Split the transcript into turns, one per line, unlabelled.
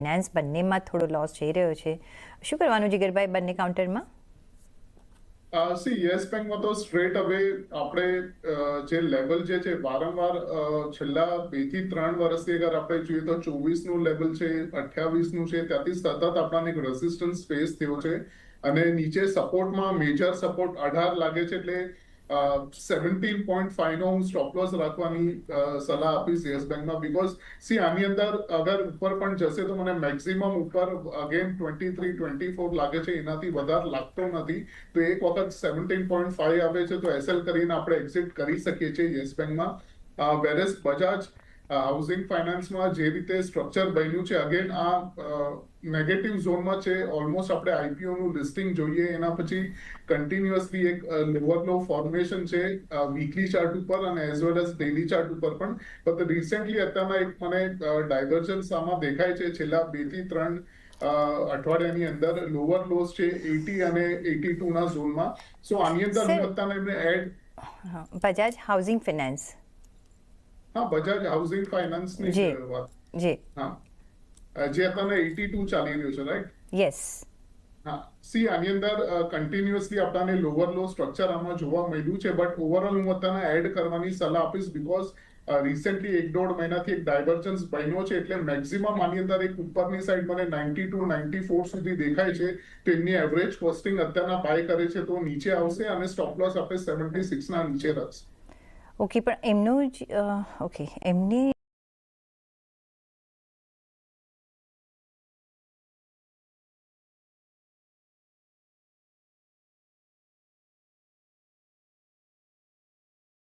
Finance બંનેમાં થોડો loss જઈ રહ્યો છે. શું કરવાનું જીગરભાઈ બંને કાઉન્ટરમાં?
યસ બેંકમાં તો સ્ટ્રેટ હવે આપણે જે લેવલ જે છે વારંવાર છેલ્લા 2 થી 3 વર્ષથી અગર આપણે જોઈએ તો 24 નું લેવલ છે, 28 નું છે, ત્યાંથી સતત આપણને એક રેઝિસ્ટન્સ ફેસ થયો છે અને નીચે સપોર્ટમાં મેજર સપોર્ટ 18 લાગે છે, એટલે 17.5 નો હું સ્ટોપ લોસ રાખવાની સલાહ આપીશ યસ બેંકમાં. બીકોઝ આની અંદર અગર ઉપર પણ જશે તો મને મેક્સિમમ ઉપર અગેન 23 24 લાગે છે, એનાથી વધારે લાગતો નથી. તો એક વખત 17.5 આવે છે તો એસએલ કરીને આપણે એક્ઝિટ કરી શકીએ છીએ યસ બેંકમાં. વેરેસ બજાજ હાઉસિંગ ફાઇનાન્સમાં જે રીતે સ્ટ્રક્ચર બન્યું છે અગેન આ નેગેટિવ ઝોનમાં છે. ઓલમોસ્ટ આપણે આઈપીઓ નું લિસ્ટિંગ જોઈએ એના પછી કન્ટિન્યુઅસલી એક લોઅર લો ફોર્મેશન છે વીકલી ચાર્ટ ઉપર અને as well as daily chart ઉપર પણ રિસેન્ટલી અત્યારના એક મને ડાયવર્જન્સ આમાં દેખાય છે છેલ્લા 2 થી 3 અઠવાડિયાની અંદર. લોઅર લોસ છે 80 અને 82 ના ઝોનમાં. સો આની અંદર હું અત્યારે એમને એડ
બજાજ હાઉસિંગ ફાઇનાન્સ.
હા, બજાજ હાઉસિંગ ફાઇનાન્સ ની વાત.
જી
હા, જે અત્યારે 82 ચાલી રહ્યું છે, રાઈટ?
યસ.
હા, આની અંદર કન્ટિન્યુઅસલી આપણને લોઅર લો સ્ટ્રક્ચર આમાં જોવા મળ્યું છે, બટ ઓવરઓલ હું અત્યારે એડ કરવાની સલાહ આપીશ બીકોઝ રિસેન્ટલી 1-1.5 મહિનાથી એક ડાયવર્જન્સ બન્યો છે, એટલે મેક્સિમમ આની અંદર એક ઉપરની સાઈડ મને 92 94 સુધી દેખાય છે. તો એમની એવરેજ કોસ્ટિંગ અત્યારના બાય કરે છે તો નીચે આવશે અને સ્ટોપ લોસ આપણે 76 ના નીચે રાખશે.
ઓકે, પણ એમનું જ ઓકે એમની